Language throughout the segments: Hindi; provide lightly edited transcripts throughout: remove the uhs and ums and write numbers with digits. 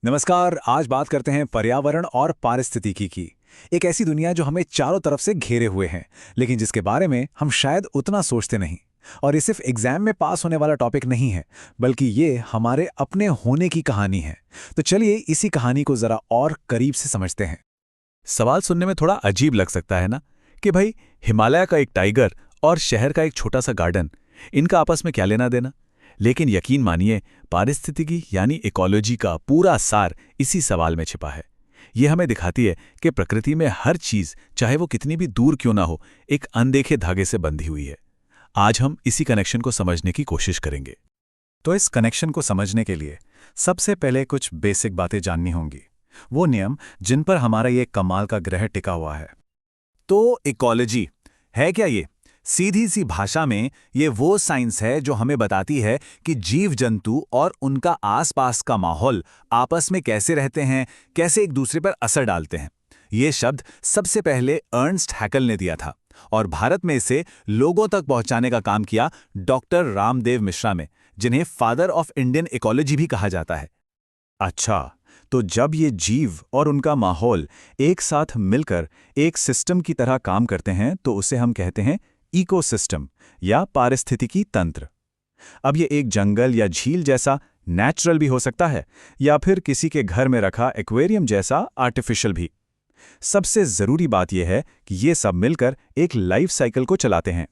नमस्कार। आज बात करते हैं पर्यावरण और पारिस्थितिकी की। एक ऐसी दुनिया जो हमें चारों तरफ से घेरे हुए है, लेकिन जिसके बारे में हम शायद उतना सोचते नहीं। और ये सिर्फ एग्जाम में पास होने वाला टॉपिक नहीं है, बल्कि ये हमारे अपने होने की कहानी है। तो चलिए इसी कहानी को जरा और करीब से समझते हैं। सवाल सुनने में थोड़ा अजीब लग सकता है ना कि भाई हिमालय का एक टाइगर और शहर का एक छोटा सा गार्डन, इनका आपस में क्या लेना देना। लेकिन यकीन मानिए, पारिस्थितिकी यानी इकोलॉजी का पूरा सार इसी सवाल में छिपा है। ये हमें दिखाती है कि प्रकृति में हर चीज, चाहे वो कितनी भी दूर क्यों ना हो, एक अनदेखे धागे से बंधी हुई है। आज हम इसी कनेक्शन को समझने की कोशिश करेंगे। तो इस कनेक्शन को समझने के लिए सबसे पहले कुछ बेसिक बातें जाननी होंगी, वो नियम जिन पर हमारा ये कमाल का ग्रह टिका हुआ है। तो इकोलॉजी है क्या? ये सीधी सी भाषा में ये वो साइंस है जो हमें बताती है कि जीव जंतु और उनका आसपास का माहौल आपस में कैसे रहते हैं, कैसे एक दूसरे पर असर डालते हैं। ये शब्द सबसे पहले अर्नस्ट हैकल ने दिया था और भारत में इसे लोगों तक पहुंचाने का काम किया डॉक्टर रामदेव मिश्रा ने, जिन्हें फादर ऑफ इंडियन इकोलॉजी भी कहा जाता है। अच्छा, तो जब ये जीव और उनका माहौल एक साथ मिलकर एक सिस्टम की तरह काम करते हैं तो उसे हम कहते हैं इकोसिस्टम या पारिस्थितिकी तंत्र। अब ये एक जंगल या झील जैसा नेचुरल भी हो सकता है, या फिर किसी के घर में रखा एक्वेरियम जैसा आर्टिफिशियल भी। सबसे जरूरी बात यह है कि ये सब मिलकर एक लाइफ साइकिल को चलाते हैं।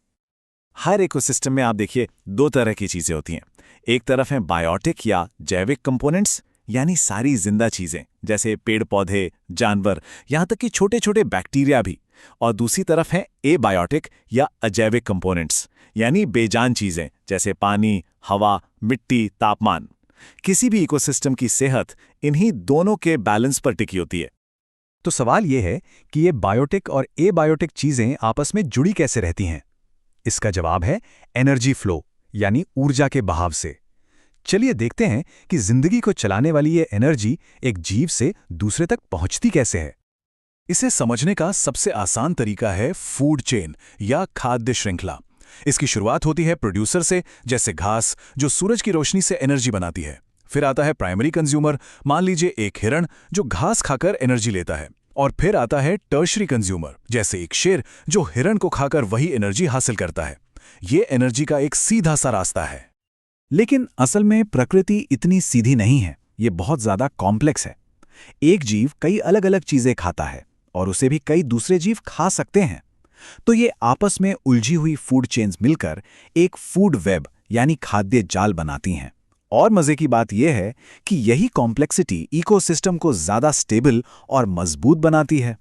हर इकोसिस्टम में आप देखिए दो तरह की चीजें होती हैं। एक तरफ है बायोटिक या जैविक कंपोनेंट्स, यानी सारी जिंदा चीजें जैसे पेड़ पौधे, जानवर, यहां तक कि छोटे छोटे बैक्टीरिया भी। और दूसरी तरफ है एबायोटिक या अजैविक कंपोनेंट्स, यानी बेजान चीजें जैसे पानी, हवा, मिट्टी, तापमान। किसी भी इकोसिस्टम की सेहत इन्हीं दोनों के बैलेंस पर टिकी होती है। तो सवाल यह है कि ये बायोटिक और एबायोटिक चीजें आपस में जुड़ी कैसे रहती हैं? इसका जवाब है एनर्जी फ्लो, यानी ऊर्जा के बहाव से। चलिए देखते हैं कि जिंदगी को चलाने वाली ये एनर्जी एक जीव से दूसरे तक पहुंचती कैसे है। इसे समझने का सबसे आसान तरीका है फूड चेन या खाद्य श्रृंखला। इसकी शुरुआत होती है प्रोड्यूसर से, जैसे घास जो सूरज की रोशनी से एनर्जी बनाती है। फिर आता है प्राइमरी कंज्यूमर, मान लीजिए एक हिरण जो घास खाकर एनर्जी लेता है। और फिर आता है टर्शरी कंज्यूमर, जैसे एक शेर जो हिरण को खाकर वही एनर्जी हासिल करता है। ये एनर्जी का एक सीधा सा रास्ता है। लेकिन असल में प्रकृति इतनी सीधी नहीं है, ये बहुत ज्यादा कॉम्प्लेक्स है। एक जीव कई अलग अलग चीजें खाता है और उसे भी कई दूसरे जीव खा सकते हैं। तो ये आपस में उलझी हुई फूड चेन्स मिलकर एक फूड वेब यानी खाद्य जाल बनाती हैं। और मजे की बात यह है कि यही कॉम्प्लेक्सिटी इकोसिस्टम को ज्यादा स्टेबल और मजबूत बनाती है।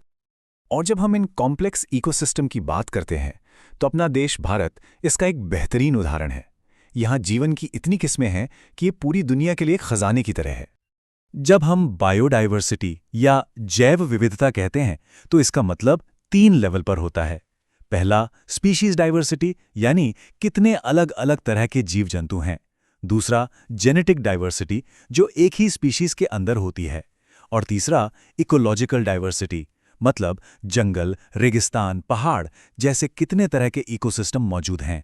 और जब हम इन कॉम्प्लेक्स इकोसिस्टम की बात करते हैं तो अपना देश भारत इसका एक बेहतरीन उदाहरण है। यहाँ जीवन की इतनी किस्में हैं कि ये पूरी दुनिया के लिए खजाने की तरह है। जब हम बायोडाइवर्सिटी या जैव विविधता कहते हैं तो इसका मतलब 3 लेवल पर होता है। पहला स्पीशीज डाइवर्सिटी, यानी कितने अलग अलग तरह के जीव जंतु हैं। दूसरा जेनेटिक डाइवर्सिटी, जो एक ही स्पीशीज के अंदर होती है। और तीसरा इकोलॉजिकल डाइवर्सिटी, मतलब जंगल, रेगिस्तान, पहाड़ जैसे कितने तरह के इकोसिस्टम मौजूद हैं।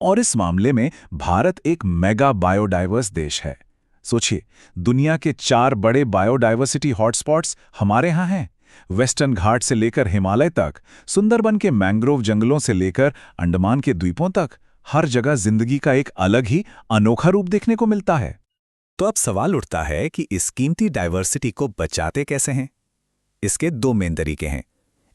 और इस मामले में भारत एक मेगा बायोडाइवर्स देश है। सोचिए, दुनिया के 4 बड़े बायोडाइवर्सिटी हॉटस्पॉट्स हमारे यहाँ हैं। वेस्टर्न घाट से लेकर हिमालय तक, सुंदरबन के मैंग्रोव जंगलों से लेकर अंडमान के द्वीपों तक, हर जगह जिंदगी का एक अलग ही अनोखा रूप देखने को मिलता है। तो अब सवाल उठता है कि इस कीमती डाइवर्सिटी को बचाते कैसे हैं? इसके 2 मेन तरीके हैं।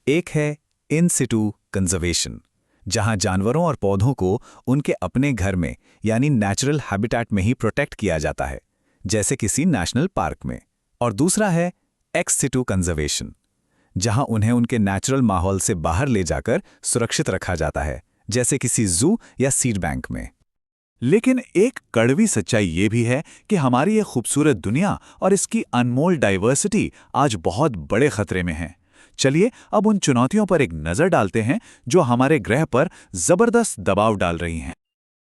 एक है इन सिटू कंजर्वेशन, जहां जानवरों और पौधों को उनके अपने घर में यानी नेचुरल हैबिटेट में ही प्रोटेक्ट किया जाता है, जैसे किसी नेशनल पार्क में। और दूसरा है एक्स सिटू कंजर्वेशन, जहां उन्हें उनके नेचुरल माहौल से बाहर ले जाकर सुरक्षित रखा जाता है, जैसे किसी जू या सीड बैंक में। लेकिन एक कड़वी सच्चाई ये भी है कि हमारी ये खूबसूरत दुनिया और इसकी अनमोल डाइवर्सिटी आज बहुत बड़े खतरे में है। चलिए अब उन चुनौतियों पर एक नजर डालते हैं जो हमारे ग्रह पर जबरदस्त दबाव डाल रही हैं।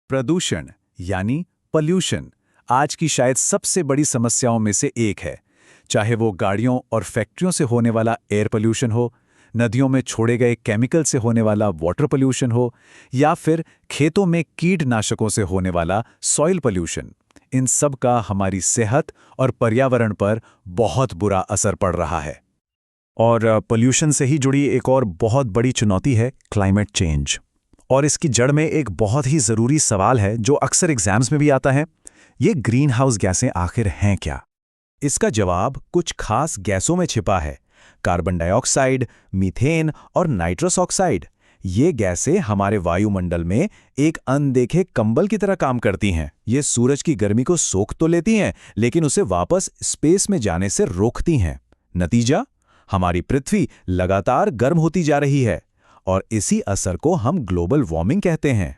प्रदूषण यानी पॉल्यूशन आज की शायद सबसे बड़ी समस्याओं में से एक है। चाहे वो गाड़ियों और फैक्ट्रियों से होने वाला एयर पोल्यूशन हो, नदियों में छोड़े गए केमिकल से होने वाला वाटर पोल्यूशन हो, या फिर खेतों में कीटनाशकों से होने वाला सॉइल पोल्यूशन। इन सब का हमारी सेहत और पर्यावरण पर बहुत बुरा असर पड़ रहा है। और पोल्यूशन से ही जुड़ी एक और बहुत बड़ी चुनौती है क्लाइमेट चेंज। और इसकी जड़ में एक बहुत ही ज़रूरी सवाल है जो अक्सर एग्जाम्स में भी आता है। ये ग्रीन हाउस गैसें आखिर हैं क्या? इसका जवाब कुछ खास गैसों में छिपा है। कार्बन डाइऑक्साइड, मीथेन और नाइट्रस ऑक्साइड। ये गैसें हमारे वायुमंडल में एक अनदेखे कंबल की तरह काम करती हैं। ये सूरज की गर्मी को सोख तो लेती हैं, लेकिन उसे वापस स्पेस में जाने से रोकती हैं। नतीजा, हमारी पृथ्वी लगातार गर्म होती जा रही है और इसी असर को हम ग्लोबल वार्मिंग कहते हैं।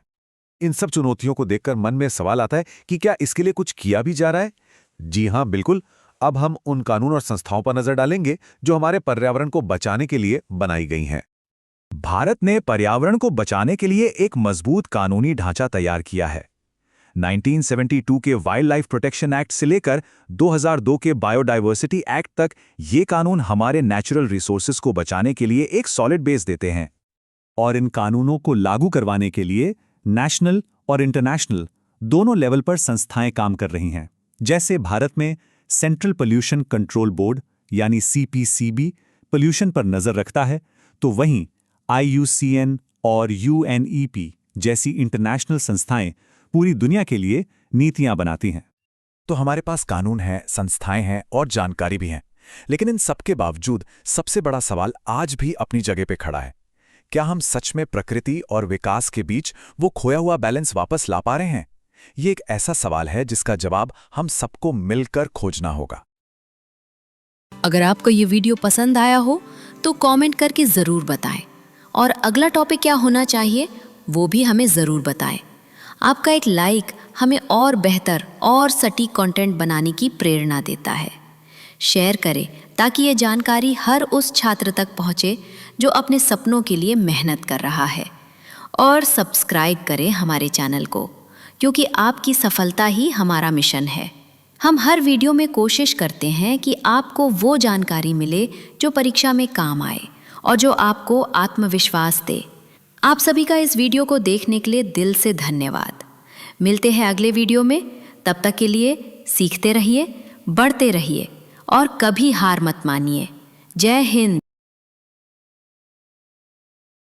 इन सब चुनौतियों को देखकर मन में सवाल आता है कि क्या इसके लिए कुछ किया भी जा रहा है? जी हां, बिल्कुल। अब हम उन कानून और संस्थाओं पर नजर डालेंगे जो हमारे पर्यावरण को बचाने के लिए बनाई गई हैं। भारत ने पर्यावरण को बचाने के लिए एक मजबूत कानूनी ढांचा तैयार किया है। 1972 के वाइल्ड लाइफ प्रोटेक्शन एक्ट से लेकर 2002 के बायोडायवर्सिटी एक्ट तक ये कानून हमारे नेचुरल रिसोर्सेज को बचाने के लिए एक सॉलिड बेस देते हैं। और इन कानूनों को लागू करवाने के लिए नेशनल और इंटरनेशनल दोनों लेवल पर संस्थाएं काम कर रही हैं। जैसे भारत में सेंट्रल पोल्यूशन कंट्रोल बोर्ड यानी CPCB पोल्यूशन पर नजर रखता है, तो वहीं IUCN और UNEP जैसी इंटरनेशनल संस्थाएं पूरी दुनिया के लिए नीतियां बनाती हैं। तो हमारे पास कानून हैं, संस्थाएं हैं और जानकारी भी है। लेकिन इन सबके बावजूद सबसे बड़ा सवाल आज भी अपनी जगह पे खड़ा है। क्या हम सच में प्रकृति और विकास के बीच वो खोया हुआ बैलेंस वापस ला पा रहे हैं? ये एक ऐसा सवाल है जिसका जवाब हम सबको मिलकर खोजना होगा। अगर आपको ये वीडियो पसंद आया हो तो कमेंट करके ज़रूर बताएं और अगला टॉपिक क्या होना चाहिए वो भी हमें ज़रूर बताएं। आपका एक लाइक हमें और बेहतर और सटीक कंटेंट बनाने की प्रेरणा देता है। शेयर करें ताकि ये जानकारी हर उस छात्र तक पहुँचे जो अपने सपनों के लिए मेहनत कर रहा है। और सब्सक्राइब करें हमारे चैनल को, क्योंकि आपकी सफलता ही हमारा मिशन है। हम हर वीडियो में कोशिश करते हैं कि आपको वो जानकारी मिले जो परीक्षा में काम आए और जो आपको आत्मविश्वास दे। आप सभी का इस वीडियो को देखने के लिए दिल से धन्यवाद। मिलते हैं अगले वीडियो में। तब तक के लिए सीखते रहिए, बढ़ते रहिए और कभी हार मत मानिए। जय हिंद।